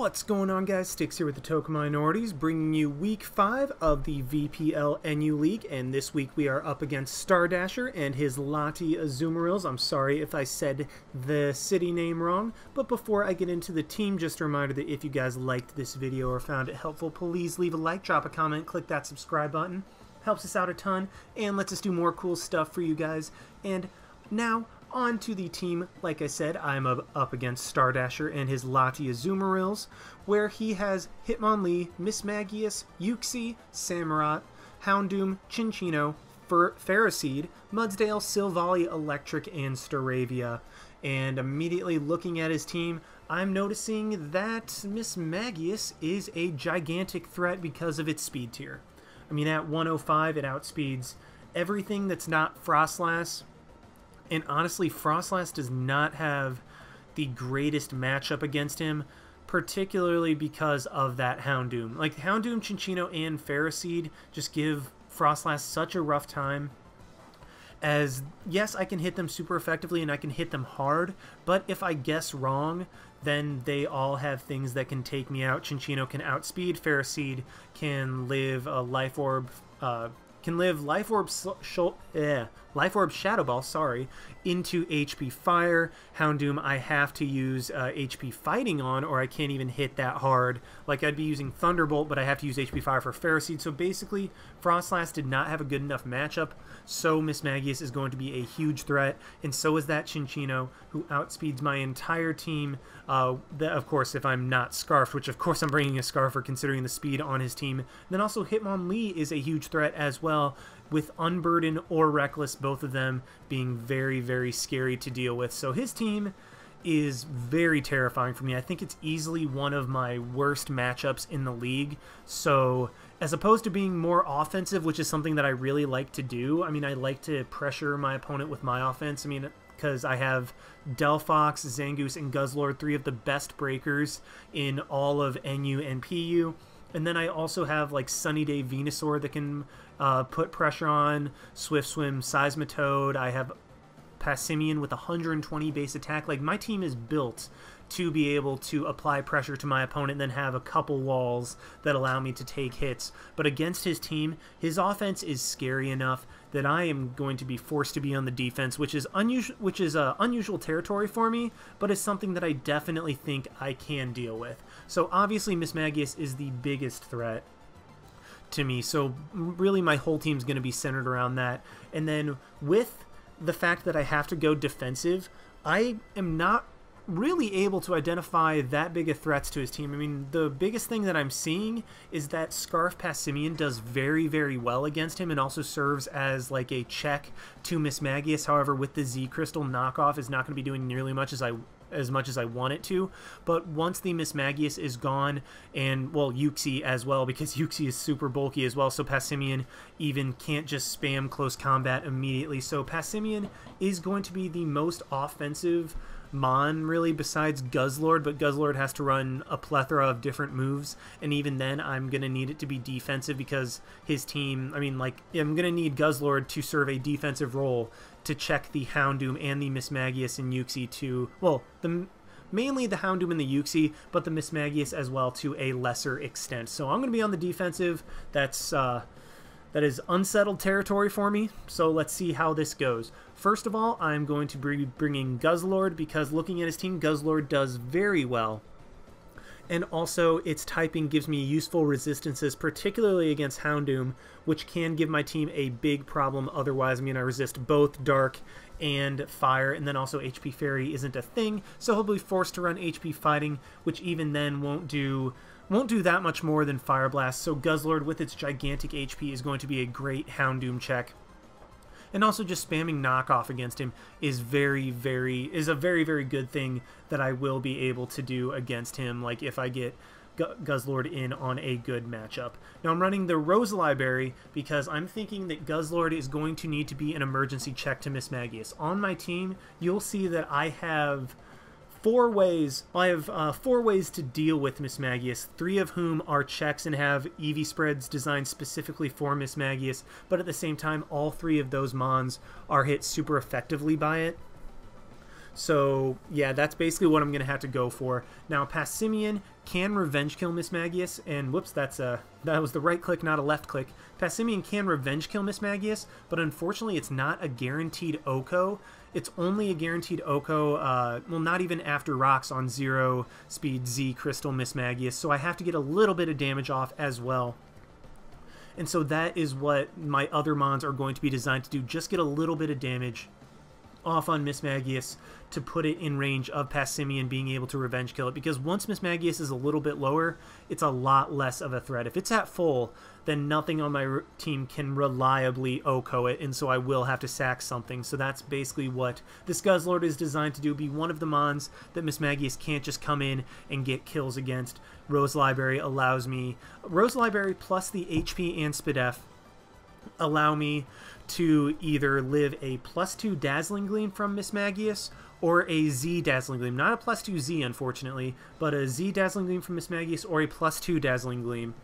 What's going on, guys? Styx here with the Token Minorities, bringing you Week 5 of the VPL NU League, and this week we are up against Stardasher and his Lahti Azumarills. I'm sorry if I said the city name wrong, but before I get into the team, just a reminder that if you guys liked this video or found it helpful, please leave a like, drop a comment, click that subscribe button. Helps us out a ton, and lets us do more cool stuff for you guys. And now, on to the team. Like I said, I'm up against Stardasher and his Lahti Azumarills, where he has Hitmonlee, Mismagius, Yuxi, Samurott, Houndoom, Chinchino, Ferroseed, Mudsdale, Silvally, Electric, and Staravia. And immediately looking at his team, I'm noticing that Mismagius is a gigantic threat because of its speed tier. I mean, at 105, it outspeeds everything that's not Frostlass. And honestly, Frostlass does not have the greatest matchup against him, particularly because of that Houndoom. Like, Houndoom, Chinchino, and Ferroseed just give Frostlass such a rough time. As, yes, I can hit them super effectively and I can hit them hard, but if I guess wrong, then they all have things that can take me out. Chinchino can outspeed, Ferroseed can live a Life Orb, Life Orb Shadow Ball, sorry, into HP Fire. Houndoom I have to use HP Fighting on, or I can't even hit that hard. Like, I'd be using Thunderbolt, but I have to use HP Fire for Ferroseed. So basically, Frostlass did not have a good enough matchup, so Mismagius is going to be a huge threat, and so is that Chinchino, who outspeeds my entire team. Of course, if I'm not Scarfed, which of course I'm bringing a Scarfer considering the speed on his team. Then also Hitmonlee is a huge threat as well, with Unburden or Reckless, both of them being very, very scary to deal with. So his team is very terrifying for me. I think it's easily one of my worst matchups in the league. So as opposed to being more offensive, which is something that I really like to do, I mean, I like to pressure my opponent with my offense. I mean, because I have Delphox, Zangoose, and Guzzlord, three of the best breakers in all of NU and PU. And then I also have, like, Sunny Day Venusaur that can put pressure on, Swift Swim, Seismitoad. I have Passimian with 120 base attack. Like, my team is built to be able to apply pressure to my opponent and then have a couple walls that allow me to take hits. But against his team, his offense is scary enough that I am going to be forced to be on the defense, which is unusual territory for me, but it's something that I definitely think I can deal with. So obviously Mismagius is the biggest threat to me, so really my whole team's going to be centered around that. And then with the fact that I have to go defensive, I am not really able to identify that big of threats to his team. I mean, the biggest thing that I'm seeing is that Scarf Passimian does very, very well against him and also serves as like a check to Mismagius. However, with the Z Crystal, knockoff is not going to be doing nearly as much as I want it to. But once the Mismagius is gone, and, well, Yuxi as well, because Yuxi is super bulky as well, so Passimian even can't just spam close combat immediately. So Passimian is going to be the most offensive Mon, really, besides Guzzlord, but Guzzlord has to run a plethora of different moves, and even then I'm going to need it to be defensive because his team, I mean, like, I'm going to need Guzzlord to serve a defensive role to check the Houndoom and the Mismagius and Yuxi to, well, mainly the Houndoom and the Yuxi, but the Mismagius as well to a lesser extent. So I'm going to be on the defensive. That is unsettled territory for me, so let's see how this goes. First of all, I'm going to be bringing Guzzlord because looking at his team, Guzzlord does very well. And also, its typing gives me useful resistances, particularly against Houndoom, which can give my team a big problem otherwise. I mean, I resist both Dark and Fire, and then also HP Fairy isn't a thing, so he'll be forced to run HP Fighting, which even then won't do that much more than Fire Blast, so Guzzlord with its gigantic HP is going to be a great Houndoom check. And also just spamming knockoff against him is a very, very good thing that I will be able to do against him, like if I get Guzzlord in on a good matchup. Now I'm running the Rosalai Berry because I'm thinking that Guzzlord is going to need to be an emergency check to Mismagius. On my team, you'll see that I have four ways to deal with Mismagius, three of whom are checks and have EV spreads designed specifically for Mismagius, but at the same time all three of those mons are hit super effectively by it. So, yeah, that's basically what I'm going to have to go for. Now, Passimian can revenge kill Mismagius, and whoops, that was the right click, not a left click. Passimian can revenge kill Mismagius, but unfortunately it's not a guaranteed Oko. It's only a guaranteed Oko, well, not even after rocks on 0 speed Z Crystal Mismagius, so I have to get a little bit of damage off as well. And so that is what my other mons are going to be designed to do, just get a little bit of damage off on Mismagius to put it in range of Passimian being able to revenge kill it, because once Mismagius is a little bit lower, it's a lot less of a threat. If it's at full, then nothing on my team can reliably Oko it, and so I will have to sack something. So that's basically what this Guzzlord is designed to do, be one of the mons that Mismagius can't just come in and get kills against. Rose Library allows me, Rose Library plus the HP and SPDF allow me to either live a +2 Dazzling Gleam from Mismagius or a Z Dazzling Gleam. Not a +2 Z, unfortunately, but a Z Dazzling Gleam from Mismagius or a +2 Dazzling Gleam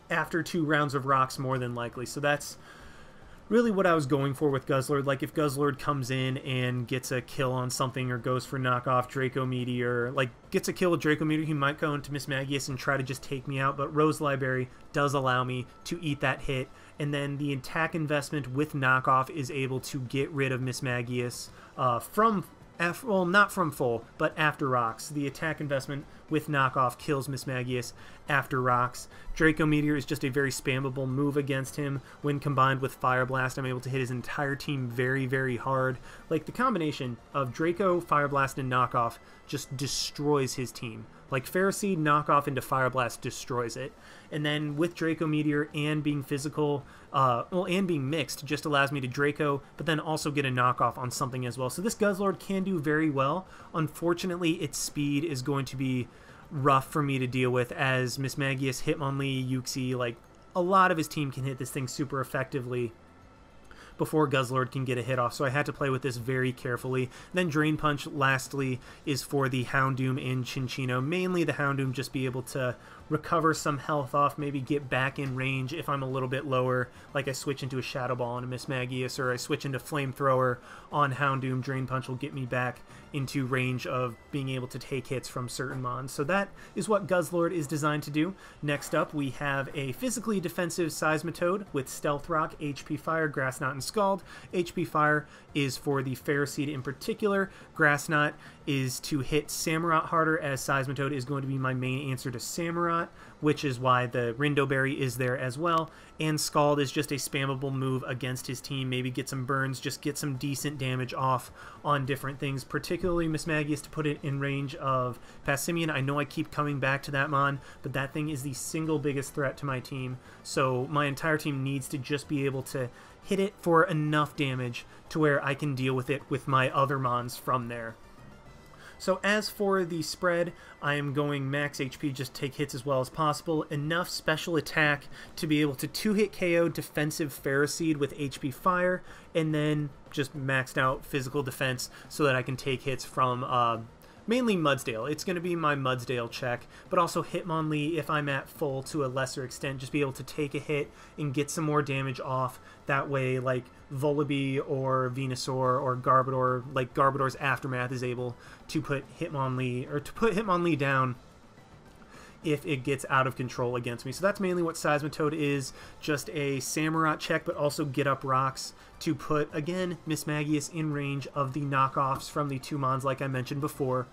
after 2 rounds of rocks, more than likely. So that's really what I was going for with Guzzlord. Like, if Guzzlord comes in and gets a kill on something or goes for knockoff Draco Meteor, like, gets a kill with Draco Meteor, he might go into Mismagius and try to just take me out, but Rose Library does allow me to eat that hit, and then the attack investment with knockoff is able to get rid of Mismagius from, well, not from full, but after rocks. The attack investment with knockoff kills Mismagius after rocks. Draco Meteor is just a very spammable move against him. When combined with Fire Blast, I'm able to hit his entire team very, very hard. Like, the combination of Draco, Fire Blast, and knockoff just destroys his team. Like, Pharisee, knockoff into Fire Blast destroys it. And then with Draco Meteor and being physical, and being mixed, just allows me to Draco, but then also get a knockoff on something as well. So this Guzzlord can do very well. Unfortunately, its speed is going to be rough for me to deal with, as Mismagius, Hitmonlee, Yuxi, like, a lot of his team can hit this thing super effectively before Guzzlord can get a hit off, so I had to play with this very carefully. Then Drain Punch, lastly, is for the Houndoom and Cinccino. Mainly the Houndoom just be able to recover some health off, maybe get back in range if I'm a little bit lower, like I switch into a Shadow Ball on a Mismagius, or I switch into Flamethrower on Houndoom. Drain Punch will get me back into range of being able to take hits from certain mons. So that is what Guzzlord is designed to do. Next up, we have a physically defensive Seismitoad with Stealth Rock, HP Fire, Grass Knot, and Scald. HP Fire is for the Ferroseed in particular. Grass Knot is to hit Samurott harder, as Seismitoad is going to be my main answer to Samurott, which is why the Rindo Berry is there as well. And Scald is just a spammable move against his team. Maybe get some burns, just get some decent damage off on different things, particularly Mismagius, to put it in range of Passimian. I know I keep coming back to that mon, but that thing is the single biggest threat to my team. So my entire team needs to just be able to hit it for enough damage to where I can deal with it with my other mons from there. So as for the spread, I am going max HP, just take hits as well as possible. Enough special attack to be able to 2-hit KO defensive Ferroseed with HP Fire, and then just maxed out physical defense so that I can take hits from mainly Mudsdale. It's going to be my Mudsdale check, but also Hitmonlee if I'm at full to a lesser extent, just be able to take a hit and get some more damage off. That way, like Volibee or Venusaur or Garbodor, like Garbodor's Aftermath is able to put Hitmonlee down if it gets out of control against me. So that's mainly what Seismitoad is, just a Samurott check, but also get up rocks to put, again, Mismagius in range of the knockoffs from the 2 mons like I mentioned before.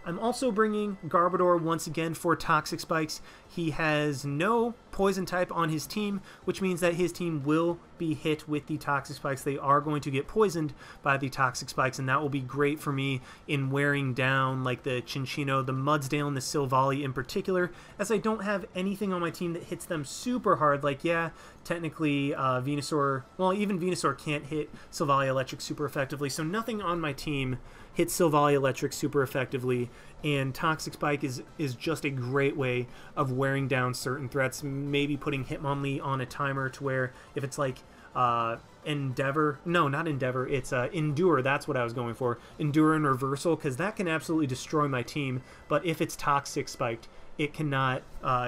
I'm also bringing Garbodor once again for Toxic Spikes. He has no Poison type on his team, which means that his team will be hit with the Toxic Spikes. They are going to get poisoned by the Toxic Spikes, and that will be great for me in wearing down like the Cinccino, the Mudsdale, and the Silvally in particular, as I don't have anything on my team that hits them super hard. Like, yeah, technically Venusaur, well, even Venusaur can't hit Silvally Electric super effectively, so nothing on my team hits Silvally Electric super effectively, and Toxic Spike is just a great way of wearing down certain threats, maybe putting Hitmonlee on a timer to where if it's like Endeavor, no, not Endeavor, it's Endure, that's what I was going for, Endure and Reversal, because that can absolutely destroy my team, but if it's Toxic Spiked, it cannot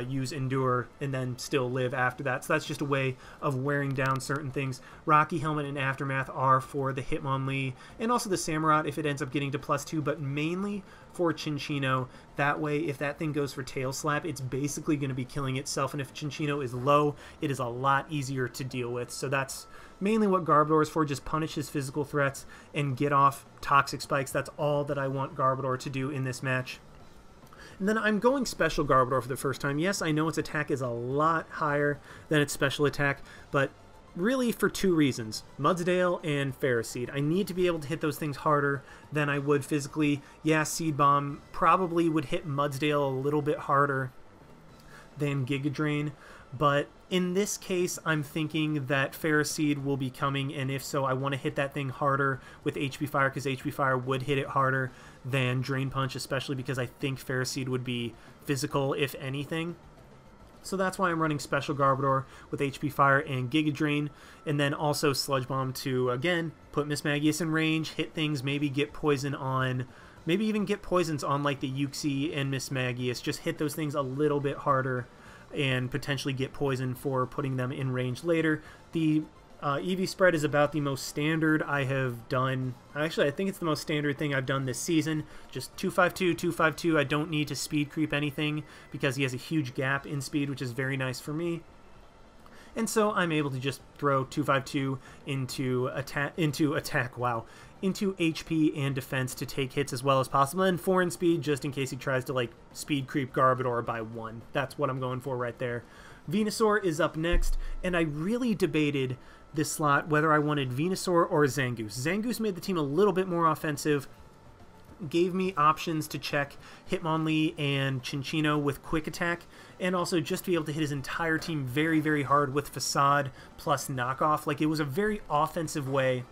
use Endure and then still live after that. So that's just a way of wearing down certain things. Rocky Helmet and Aftermath are for the Hitmonlee and also the Samurott if it ends up getting to +2, but mainly for Cinccino. That way, if that thing goes for Tail Slap, it's basically going to be killing itself, and if Cinccino is low, it is a lot easier to deal with. So that's mainly what Garbodor is for, just punish his physical threats and get off Toxic Spikes. That's all that I want Garbodor to do in this match. And then I'm going Special Garbodor for the first time. Yes, I know its attack is a lot higher than its special attack, but really for two reasons. Mudsdale and Ferroseed. I need to be able to hit those things harder than I would physically. Yeah, Seed Bomb probably would hit Mudsdale a little bit harder than Giga Drain, but in this case, I'm thinking that Ferroseed will be coming, and if so, I want to hit that thing harder with HP Fire, because HP Fire would hit it harder than Drain Punch, especially because I think Ferroseed would be physical, if anything. So that's why I'm running Special Garbodor with HP Fire and Giga Drain, and then also Sludge Bomb to, again, put Mismagius in range, hit things, maybe get poison on, maybe even get poisons on like the Uxie and Mismagius, just hit those things a little bit harder and potentially get poison for putting them in range later. The EV spread is about the most standard I have done. Actually, I think it's the most standard thing I've done this season. Just 252, 252. I don't need to speed creep anything because he has a huge gap in speed, which is very nice for me. And so I'm able to just throw 252 into HP and defense to take hits as well as possible, and 4 in speed just in case he tries to like speed creep Garbodor by 1. That's what I'm going for right there. Venusaur is up next, and I really debated this slot whether I wanted Venusaur or Zangoose. Zangoose made the team a little bit more offensive, gave me options to check Hitmonlee and Cinccino with Quick Attack, and also just to be able to hit his entire team very, very hard with Facade plus Knockoff. Like, it was a very offensive way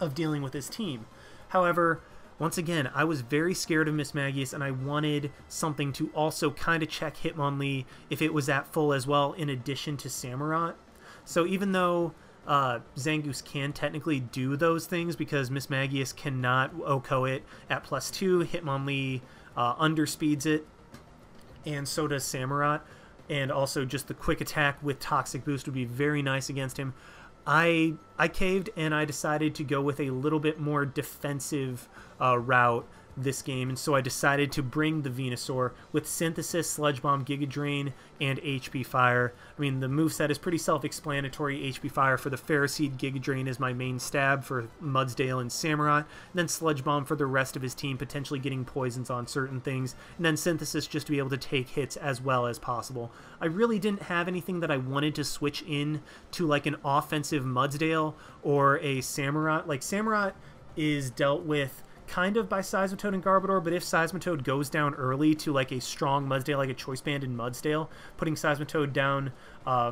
of dealing with his team. However, once again, I was very scared of Mismagius, and I wanted something to also kind of check Hitmonlee if it was at full as well, in addition to Samurott. So even though Zangoose can technically do those things because Mismagius cannot OHKO it at +2, Hitmonlee underspeeds it, and so does Samurott, and also just the Quick Attack with Toxic Boost would be very nice against him. I caved, and I decided to go with a little bit more defensive route this game, and so I decided to bring the Venusaur with Synthesis, Sludge Bomb, Giga Drain, and HP Fire. I mean, the moveset is pretty self-explanatory. HP Fire for the Ferroseed, Giga Drain is my main stab for Mudsdale and Samurott, and then Sludge Bomb for the rest of his team, potentially getting poisons on certain things, and then Synthesis just to be able to take hits as well as possible. I really didn't have anything that I wanted to switch in to like an offensive Mudsdale or a Samurott. Like, Samurott is dealt with kind of by Seismitoad and Garbodor, but if Seismitoad goes down early to like a strong Mudsdale, like a Choice Band in Mudsdale, putting Seismitoad down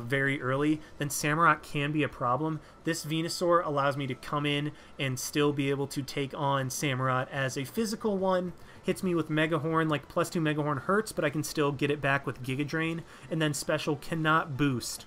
very early, then Samurott can be a problem. This Venusaur allows me to come in and still be able to take on Samurott as a physical one. Hits me with Mega Horn, like +2 Mega Horn hurts, but I can still get it back with Giga Drain, and then Special cannot boost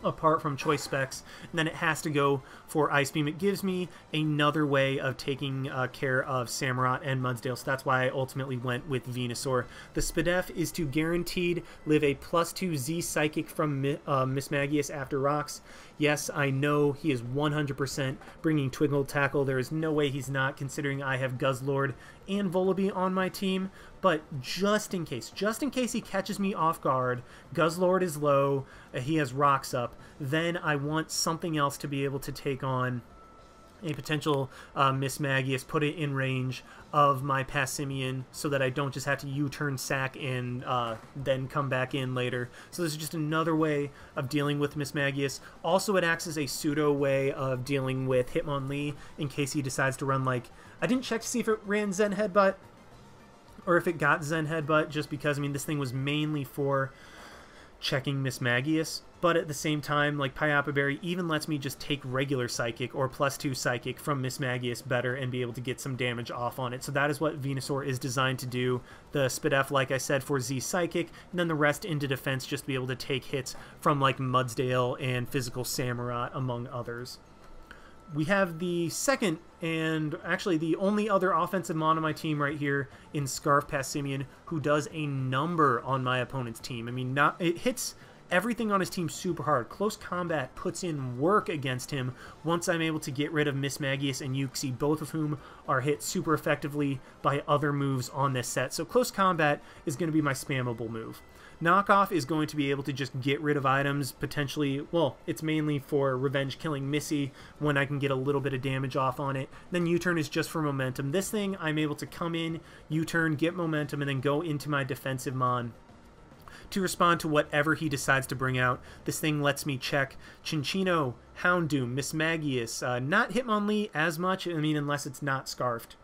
apart from choice specs, and then it has to go for Ice Beam. It gives me another way of taking care of Samurott and Mudsdale, so that's why I ultimately went with Venusaur. The Spadef is to guaranteed live a +2 Z Psychic from Mismagius after Rocks. Yes, I know he is 100% bringing Twinkle Tackle. There is no way he's not, considering I have Guzzlord and Volibee on my team, but just in case he catches me off guard, Guzzlord is low, he has Rocks up, then I want something else to be able to take on a potential Mismagius, put it in range of my Passimian so that I don't just have to U-turn sack and then come back in later. So this is just another way of dealing with Mismagius. Also, it acts as a pseudo way of dealing with Hitmonlee in case he decides to run, like, I didn't check to see if it ran Zen Headbutt or if it got Zen Headbutt, just because, I mean, this thing was mainly for checking Mismagius, but at the same time, like, Pyapa Berry even lets me just take regular Psychic or +2 Psychic from Mismagius better and be able to get some damage off on it. So that is what Venusaur is designed to do. The Spadef, like I said, for Z Psychic, and then the rest into defense, just to be able to take hits from, like, Mudsdale and physical Samurott, among others. We have the second and actually the only other offensive mon on my team right here in Scarf Passimian, who does a number on my opponent's team. I mean, it hits everything on his team super hard. Close combat puts in work against him once I'm able to get rid of Miss Magius and Yuxi, both of whom are hit super effectively by other moves on this set. So close combat is going to be my spammable move. Knockoff is going to be able to just get rid of items, potentially, well, it's mainly for revenge killing Missy when I can get a little bit of damage off on it. Then U-turn is just for momentum. This thing, I'm able to come in, U-turn, get momentum, and then go into my defensive mon to respond to whatever he decides to bring out. This thing lets me check Cinccino, Houndoom, Miss Magius, not Hitmonlee as much, I mean, unless it's not scarfed.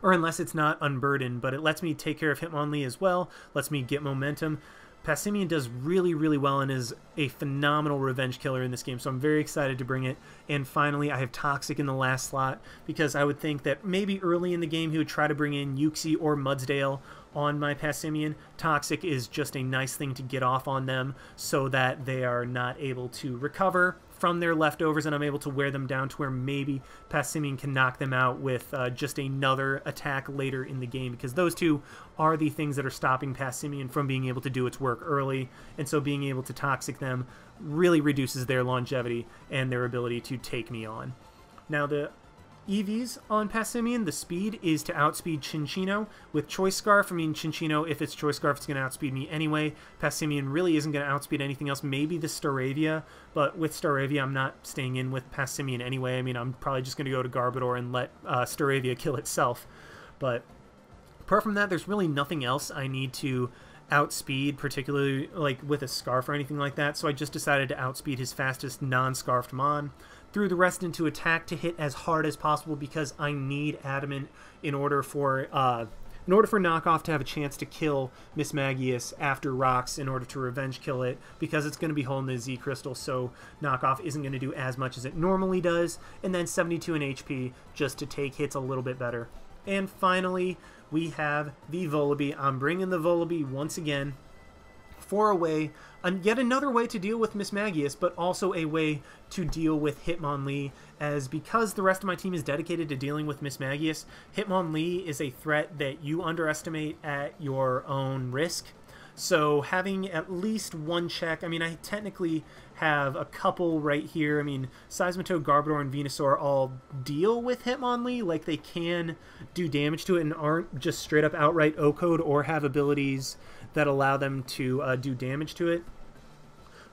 Or unless it's not unburdened, but it lets me take care of Hitmonlee as well, lets me get momentum. Passimian does really, really well and is a phenomenal revenge killer in this game, so I'm very excited to bring it. And finally, I have Toxic in the last slot, because I would think that maybe early in the game he would try to bring in Yuxi or Mudsdale on my Passimian. Toxic is just a nice thing to get off on them so that they are not able to recover from their leftovers, and I'm able to wear them down to where maybe Passimian can knock them out with just another attack later in the game, because those two are the things that are stopping Passimian from being able to do its work early, and so being able to Toxic them really reduces their longevity and their ability to take me on. Now the EVs on Passimian, the speed is to outspeed Cinccino. With Choice Scarf, I mean, Cinccino, if it's Choice Scarf, it's going to outspeed me anyway. Passimian really isn't going to outspeed anything else, maybe the Staravia, but with Staravia, I'm not staying in with Passimian anyway. I mean, I'm probably just going to go to Garbodor and let Staravia kill itself. But apart from that, there's really nothing else I need to outspeed, particularly like with a Scarf or anything like that, so I just decided to outspeed his fastest non-scarfed mon. Threw the rest into attack to hit as hard as possible because I need Adamant in order for Knockoff to have a chance to kill Miss Magius after Rocks in order to revenge kill it, because it's going to be holding the Z Crystal, so Knockoff isn't going to do as much as it normally does, and then 72 in HP just to take hits a little bit better. And finally, we have the Volibee. I'm bringing the Volibee once again for a way, yet another way to deal with Miss Magius, but also a way to deal with Hitmonlee, as because the rest of my team is dedicated to dealing with Miss Magius, Hitmonlee is a threat that you underestimate at your own risk. So having at least one check, I mean, I technically have a couple right here. I mean, Seismitoad, Garbodor, and Venusaur all deal with Hitmonlee, like they can do damage to it and aren't just straight up outright O-code or have abilities that allow them to do damage to it.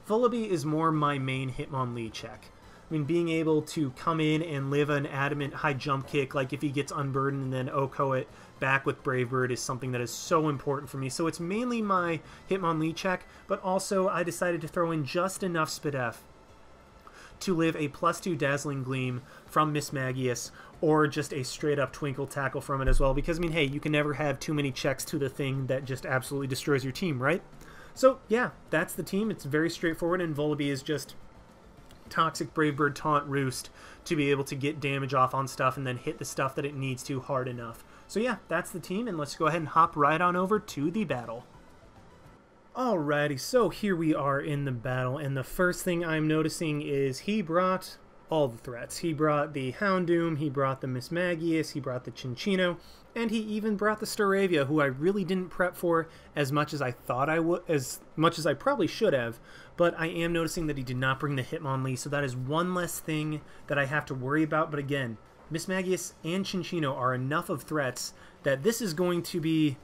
Volibee is more my main Hitmonlee check. I mean, being able to come in and live an adamant high jump kick, like if he gets unburdened and then O-ko it back with Brave Bird, is something that is so important for me. So it's mainly my Hitmonlee check, but also I decided to throw in just enough Spadef to live a +2 Dazzling Gleam from Miss Magius, or just a straight up Twinkle Tackle from it as well, because I mean, hey, you can never have too many checks to the thing that just absolutely destroys your team, right? So yeah, that's the team. It's very straightforward, and Volibee is just Toxic, Brave Bird, Taunt, Roost to be able to get damage off on stuff and then hit the stuff that it needs to hard enough. So yeah, that's the team, and let's go ahead and hop right on over to the battle. Alrighty, so here we are in the battle, and the first thing I'm noticing is he brought all the threats. He brought the Houndoom, he brought the Miss Magius, he brought the Cinccino, and he even brought the Staravia, who I really didn't prep for as much as I thought I would, as much as I probably should have, but I am noticing that he did not bring the Hitmonlee, so that is one less thing that I have to worry about. But again, Miss Magius and Cinccino are enough of threats that this is going to be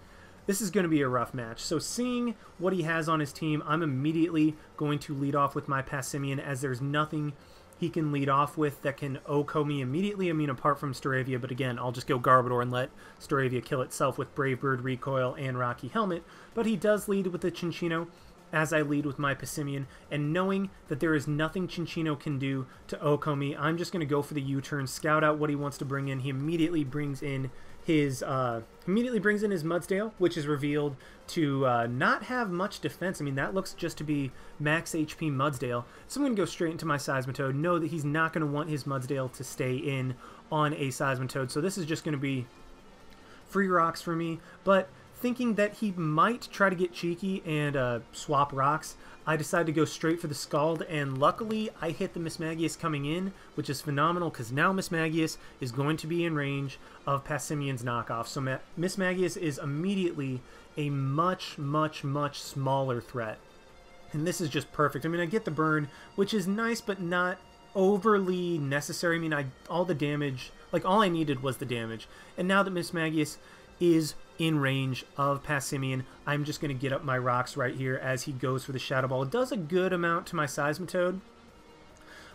a rough match. So seeing what he has on his team, I'm immediately going to lead off with my Passimian, as there's nothing he can lead off with that can O-ko me immediately. I mean, apart from Staravia, but again, I'll just go Garbodor and let Staravia kill itself with Brave Bird, Recoil, and Rocky Helmet. But he does lead with the Cinccino, as I lead with my Passimian, and knowing that there is nothing Cinccino can do to O-ko me, I'm just going to go for the U-turn, scout out what he wants to bring in. He immediately brings in his Mudsdale, which is revealed to not have much defense. I mean, that looks just to be max HP Mudsdale. So I'm going to go straight into my Seismitoad, know that he's not going to want his Mudsdale to stay in on a Seismitoad, so this is just going to be free rocks for me. But thinking that he might try to get cheeky and swap rocks, I decided to go straight for the Scald, and luckily I hit the Mismagius coming in, which is phenomenal because now Mismagius is going to be in range of Passimian's knockoff. So Mismagius is immediately a much, much, much smaller threat. And this is just perfect. I mean, I get the burn, which is nice, but not overly necessary. I mean, all the damage, like all I needed was the damage. And now that Mismagius is in range of Passimian, I'm just going to get up my rocks right here as he goes for the Shadow Ball. It does a good amount to my Seismitoad,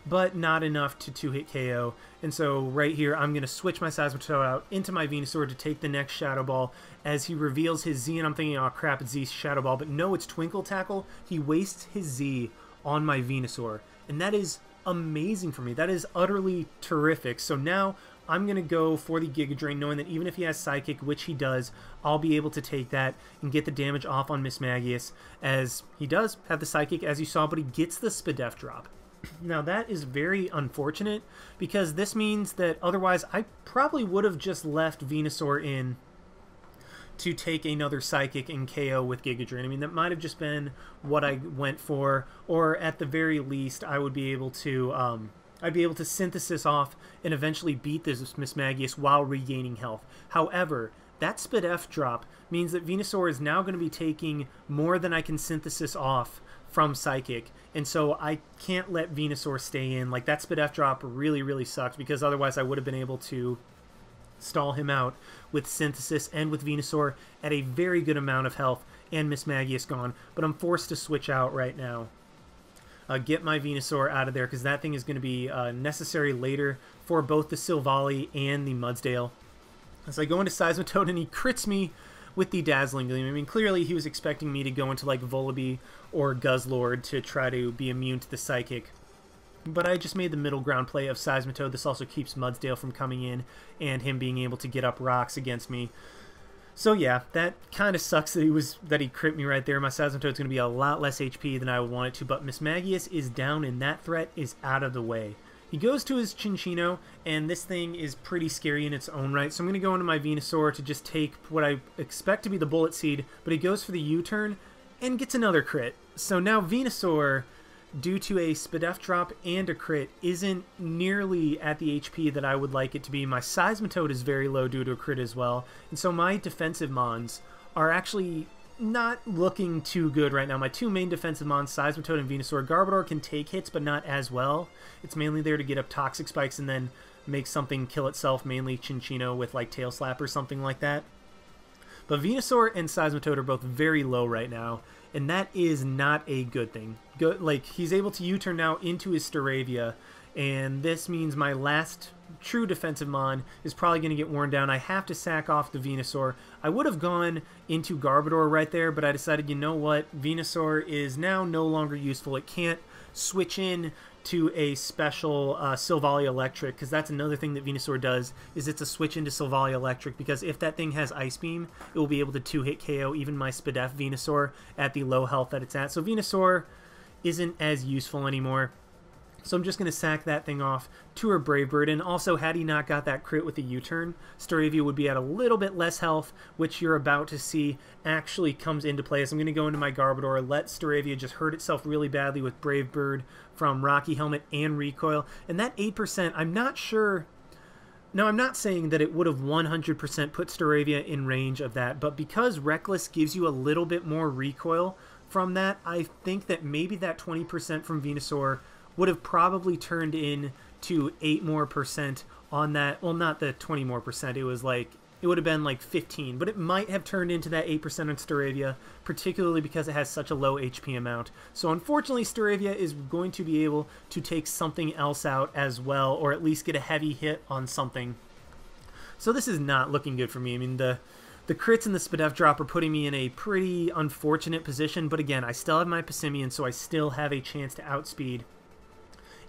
but not enough to 2-hit KO. And so right here, I'm going to switch my Seismitoad out into my Venusaur to take the next Shadow Ball as he reveals his Z, and I'm thinking, oh crap, it's Z's Shadow Ball, but no, it's Twinkle Tackle. He wastes his Z on my Venusaur, and that is amazing for me. That is utterly terrific. So now I'm going to go for the Giga Drain, knowing that even if he has Psychic, which he does, I'll be able to take that and get the damage off on Mismagius, as he does have the Psychic, as you saw, but he gets the Spadef drop. Now that is very unfortunate, because this means that otherwise I probably would have just left Venusaur in to take another Psychic and KO with Giga Drain. I mean, that might have just been what I went for, or at the very least I would be able to I'd be able to synthesis off and eventually beat this Mismagius while regaining health. However, that Spadef drop means that Venusaur is now going to be taking more than I can synthesis off from Psychic, and so I can't let Venusaur stay in. Like, that Spadef drop really, really sucked, because otherwise I would have been able to stall him out with Synthesis and with Venusaur at a very good amount of health and Mismagius gone, but I'm forced to switch out right now. Get my Venusaur out of there, because that thing is going to be necessary later for both the Silvally and the Mudsdale. As I go into Seismitoad, and he crits me with the Dazzling Gleam. I mean, clearly he was expecting me to go into like Volibee or Guzzlord to try to be immune to the Psychic. But I just made the middle ground play of Seismitoad. This also keeps Mudsdale from coming in and him being able to get up rocks against me. So yeah, that kind of sucks that he crit me right there. My Seismitoad's going to be a lot less HP than I would want it to, but Mismagius is down and that threat is out of the way. He goes to his Chinchino, and this thing is pretty scary in its own right, so I'm going to go into my Venusaur to just take what I expect to be the Bullet Seed, but he goes for the U-turn and gets another crit. So now Venusaur, due to a Spadef drop and a crit, isn't nearly at the HP that I would like it to be. My Seismitoad is very low due to a crit as well, and so my defensive Mons are actually not looking too good right now. My two main defensive Mons, Seismitoad and Venusaur. Garbodor can take hits, but not as well. It's mainly there to get up Toxic Spikes and then make something kill itself, mainly Chinchino with like Tail Slap or something like that. But Venusaur and Seismitoad are both very low right now, and that is not a good thing. Like, he's able to U-turn now into his Staravia, and this means my last true defensive Mon is probably going to get worn down. I have to sack off the Venusaur. I would have gone into Garbodor right there, but I decided, you know what, Venusaur is now no longer useful. It can't switch in to a special Silvally Electric, because that's another thing that Venusaur does, is it's a switch into Silvally Electric, because if that thing has Ice Beam, it will be able to 2-hit KO even my Spadef Venusaur at the low health that it's at. So Venusaur isn't as useful anymore. So I'm just going to sack that thing off to her Brave Bird, and also had he not got that crit with the U-turn, Staravia would be at a little bit less health, which you're about to see actually comes into play. So I'm going to go into my Garbodor, let Staravia just hurt itself really badly with Brave Bird from Rocky Helmet and Recoil, and that 8%, I'm not sure. Now, I'm not saying that it would have 100% put Staravia in range of that, but because Reckless gives you a little bit more recoil from that, I think that maybe that 20% from Venusaur would have probably turned in to 8 more % on that. Well, not the 20 more %. It was like, it would have been like 15, but it might have turned into that 8% on Staravia, particularly because it has such a low HP amount. So unfortunately, Staravia is going to be able to take something else out as well, or at least get a heavy hit on something. So this is not looking good for me. I mean, the crits and the Spadef drop are putting me in a pretty unfortunate position, but again, I still have my Passimian, so I still have a chance to outspeed.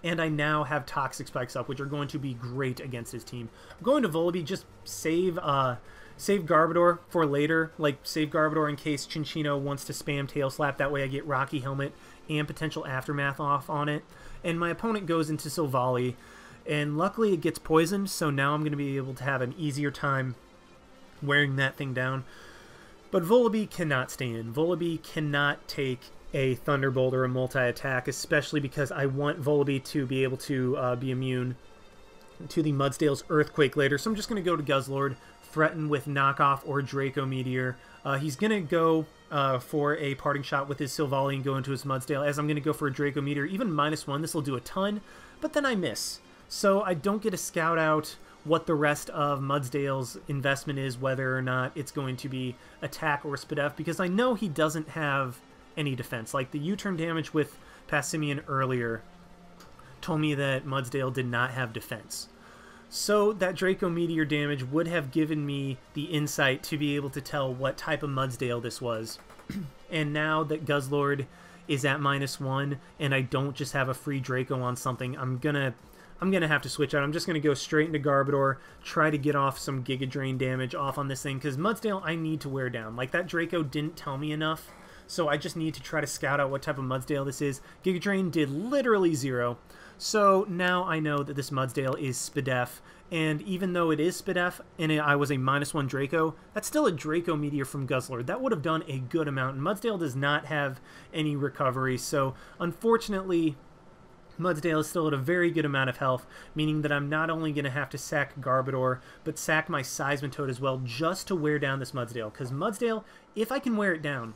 And I now have Toxic Spikes up, which are going to be great against his team. I'm going to Volibee, just save Garbodor for later. Like, save Garbodor in case Chinchino wants to spam Tail Slap. That way I get Rocky Helmet and potential Aftermath off on it. And my opponent goes into Silvally, and luckily it gets poisoned, so now I'm going to be able to have an easier time wearing that thing down. But Volibee cannot stay in. Volibee cannot take a Thunderbolt or a multi-attack, especially because I want Volibee to be able to be immune to the Mudsdale's Earthquake later. So I'm just going to go to Guzzlord, threaten with Knockoff or Draco Meteor. He's going to go for a Parting Shot with his Silvally and go into his Mudsdale, as I'm going to go for a Draco Meteor. Even -1, this will do a ton, but then I miss. So I don't get to scout out what the rest of Mudsdale's investment is, whether or not it's going to be attack or Spadef, because I know he doesn't have any defense. Like the U-turn damage with Passimian earlier told me that Mudsdale did not have defense. So that Draco Meteor damage would have given me the insight to be able to tell what type of Mudsdale this was. And now that Guzzlord is at -1 and I don't just have a free Draco on something, I'm gonna have to switch out. I'm just gonna go straight into Garbodor, try to get off some Giga Drain damage off on this thing, because Mudsdale I need to wear down. Like, that Draco didn't tell me enough, so I just need to try to scout out what type of Mudsdale this is. Giga Drain did literally 0. So now I know that this Mudsdale is Spadef, and even though it is Spadef and I was a -1 Draco, that's still a Draco Meteor from Guzzlord. That would have done a good amount, and Mudsdale does not have any recovery, so unfortunately Mudsdale is still at a very good amount of health, meaning that I'm not only going to have to sack Garbodor, but sack my Seismitoad as well just to wear down this Mudsdale, because Mudsdale, if I can wear it down,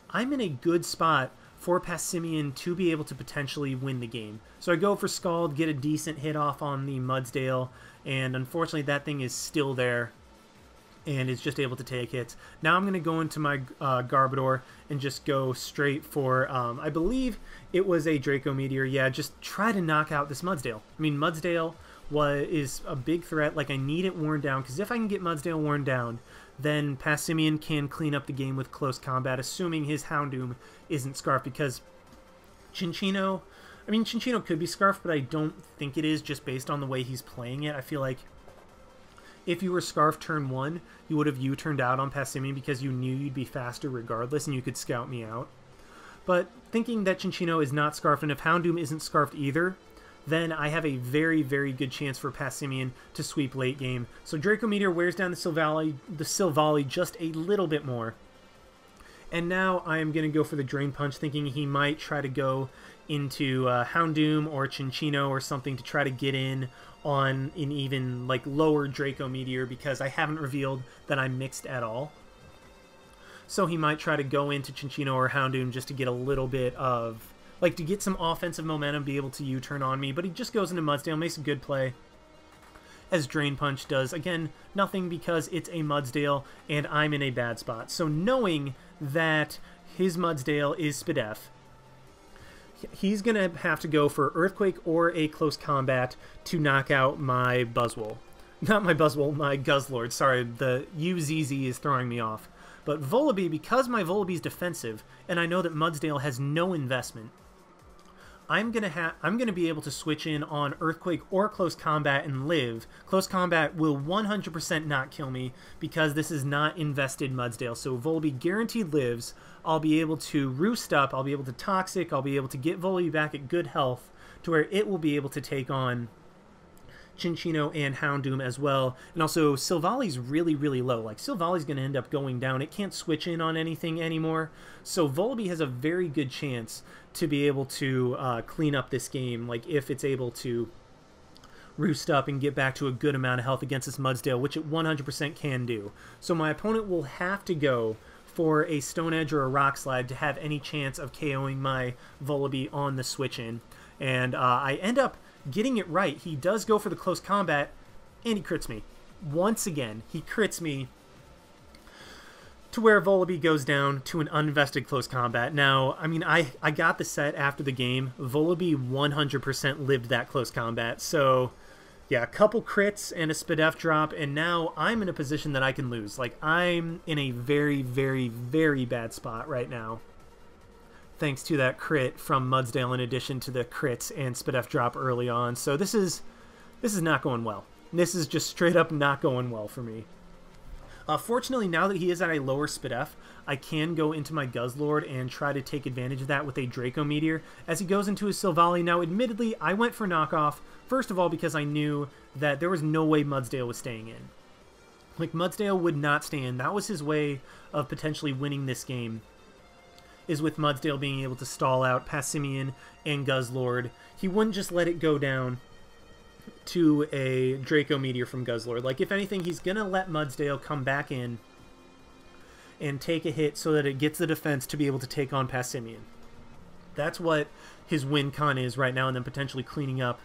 I'm in a good spot for Passimian to be able to potentially win the game. So I go for Scald, get a decent hit off on the Mudsdale, and unfortunately that thing is still there and is just able to take hits. Now I'm going to go into my Garbodor and just go straight for, I believe it was a Draco Meteor. Yeah, just try to knock out this Mudsdale. I mean, Mudsdale is a big threat. Like, I need it worn down, because if I can get Mudsdale worn down, then Passimian can clean up the game with close combat, assuming his Houndoom isn't Scarfed, because Cinccino, I mean, Cinccino could be Scarfed, but I don't think it is, just based on the way he's playing it. I feel like if you were Scarfed turn 1, you would have U-turned out on Passimian because you knew you'd be faster regardless, and you could scout me out. But thinking that Cinccino is not Scarfed, and if Houndoom isn't Scarfed either, then I have a very, very good chance for Passimian to sweep late game. So Draco Meteor wears down the Silvally just a little bit more. And now I am going to go for the Drain Punch, thinking he might try to go into Houndoom or Cinccino or something to try to get in on an even like lower Draco Meteor, because I haven't revealed that I'm mixed at all. So he might try to go into Cinccino or Houndoom just to get a little bit of, like, to get some offensive momentum, be able to U-turn on me, but he just goes into Mudsdale, makes a good play, as Drain Punch does. Again, nothing, because it's a Mudsdale, and I'm in a bad spot. So knowing that his Mudsdale is Spadef, he's going to have to go for Earthquake or a Close Combat to knock out my Buzzwole. Not my Buzzwole, my Guzzlord. Sorry, the UZZ is throwing me off. But Volibee, because my Volibee's defensive, and I know that Mudsdale has no investment, I'm gonna be able to switch in on Earthquake or Close Combat and live. Close Combat will 100% not kill me because this is not invested Mudsdale. So Volibee guaranteed lives. I'll be able to Roost Up, I'll be able to Toxic, I'll be able to get Volibee back at good health to where it will be able to take on Cinccino and Houndoom as well. And also, Silvally's really, really low. Like, Silvally's going to end up going down. It can't switch in on anything anymore. So Volibee has a very good chance to be able to clean up this game, like, if it's able to Roost Up and get back to a good amount of health against this Mudsdale, which it 100% can do. So my opponent will have to go for a Stone Edge or a Rock Slide to have any chance of KOing my Volibee on the switch-in. And I end up getting it right. He does go for the Close Combat, and he crits me. Once again, he crits me to where Volibee goes down to an uninvested Close Combat. Now, I mean, I got the set after the game. Volibee 100% lived that Close Combat. So, yeah, a couple crits and a Spadef drop, and now I'm in a position that I can lose. Like, I'm in a very, very, very bad spot right now, thanks to that crit from Mudsdale in addition to the crits and Spadef drop early on. So this is not going well. This is just straight up not going well for me. Fortunately, now that he is at a lower Spadef, I can go into my Guzzlord and try to take advantage of that with a Draco Meteor as he goes into his Silvally. Now, admittedly, I went for knockoff, first of all because I knew that there was no way Mudsdale was staying in. Like, Mudsdale would not stay in. That was his way of potentially winning this game. is with Mudsdale being able to stall out Passimian and Guzzlord. He wouldn't just let it go down to a Draco Meteor from Guzzlord. Like, if anything, he's going to let Mudsdale come back in and take a hit so that it gets the defense to be able to take on Passimian. That's what his win con is right now, and then potentially cleaning up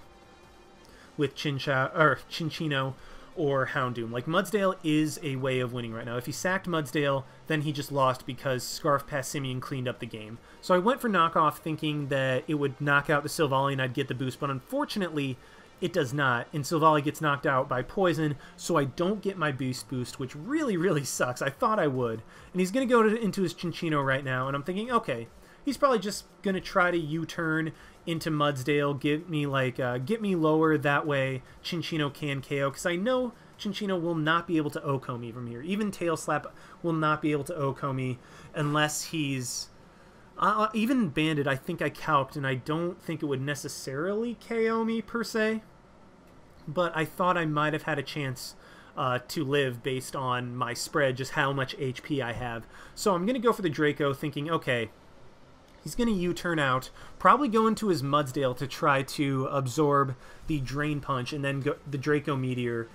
with Cinccino or Houndoom. Like, Mudsdale is a way of winning right now. If he sacked Mudsdale, then he just lost because Scarf Passimian cleaned up the game. So I went for knockoff thinking that it would knock out the Silvally and I'd get the boost, but unfortunately it does not, and Silvally gets knocked out by poison, so I don't get my boost, which really, really sucks. I thought I would. And he's going to go into his Cinccino right now, and I'm thinking, okay, he's probably just going to try to U-turn into Mudsdale, get me lower, that way Cinccino can KO, because I know Cinccino will not be able to OHKO me from here. Even Tail Slap will not be able to OHKO me unless he's... even Bandit, I think I calced, and I don't think it would necessarily KO me, per se. But I thought I might have had a chance to live based on my spread, just how much HP I have. So I'm going to go for the Draco, thinking, okay, he's going to U-turn out, probably go into his Mudsdale to try to absorb the Drain Punch, and then go the Draco Meteor,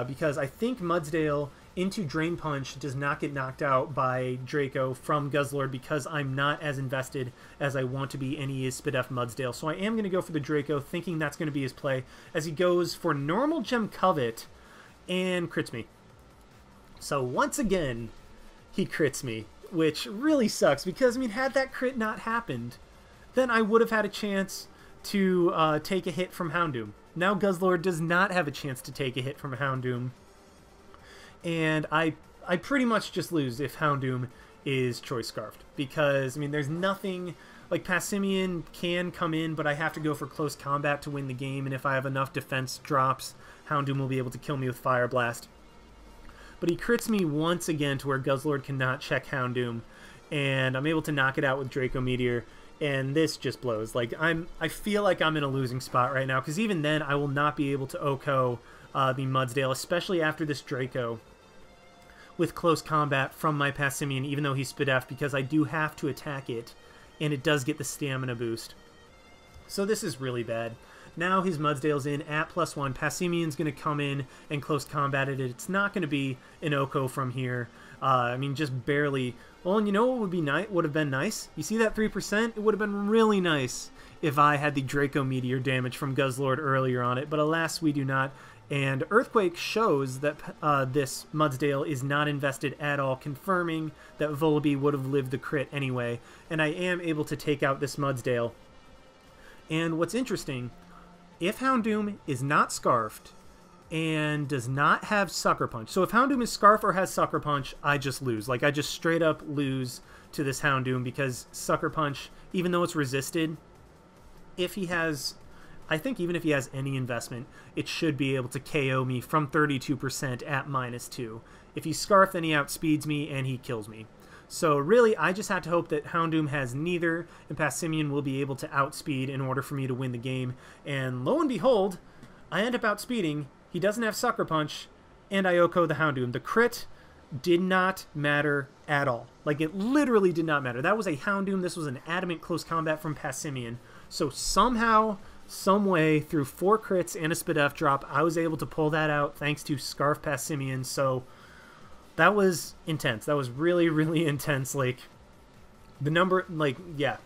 because I think Mudsdale into Drain Punch does not get knocked out by Draco from Guzzlord because I'm not as invested as I want to be, and he is Spadef Mudsdale. So I am going to go for the Draco, thinking that's going to be his play, as he goes for normal Gem Covet and crits me. So once again, he crits me, which really sucks because, I mean, had that crit not happened, then I would have had a chance to take a hit from Houndoom. Now Guzzlord does not have a chance to take a hit from Houndoom, and I pretty much just lose if Houndoom is Choice Scarfed, because, I mean, there's nothing... Like, Passimian can come in, but I have to go for close combat to win the game, and if I have enough defense drops, Houndoom will be able to kill me with Fire Blast. But he crits me once again to where Guzzlord cannot check Houndoom, and I'm able to knock it out with Draco Meteor, and this just blows. Like, I feel like I'm in a losing spot right now, because even then I will not be able to OHKO the Mudsdale, especially after this Draco, with close combat from my Passimian, even though he's Spadef, because I do have to attack it, and it does get the stamina boost. So this is really bad. Now his Mudsdale's in at +1. Passimian's going to come in and close combat it. It's not going to be an OHKO from here. I mean, just barely. Well, and you know what would have been nice? You see that 3%? It would have been really nice if I had the Draco Meteor damage from Guzzlord earlier on it, but alas, we do not. And Earthquake shows that this Mudsdale is not invested at all, confirming that Volibee would have lived the crit anyway, and I am able to take out this Mudsdale. And what's interesting, if Houndoom is not Scarfed and does not have Sucker Punch, so if Houndoom is Scarfed or has Sucker Punch, I just lose. Like, I just straight up lose to this Houndoom, because Sucker Punch, even though it's resisted, if he has... I think even if he has any investment, it should be able to KO me from 32% at -2. If he's Scarfed, then he outspeeds me and he kills me. So really, I just have to hope that Houndoom has neither, and Passimian will be able to outspeed in order for me to win the game. And lo and behold, I end up outspeeding. He doesn't have Sucker Punch, and I OHKO the Houndoom. The crit did not matter at all. Like, it literally did not matter. That was a Houndoom. This was an adamant close combat from Passimian. So somehow... some way, through 4 crits and a Spadef drop, I was able to pull that out thanks to Scarf Passimian. So that was intense. That was really, really intense. Like, the number, like, yeah,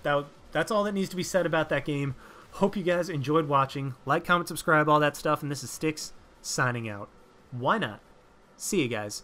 that's all that needs to be said about that game. Hope you guys enjoyed watching. Like, comment, subscribe, all that stuff. And this is Styx signing out. Why not? See you guys.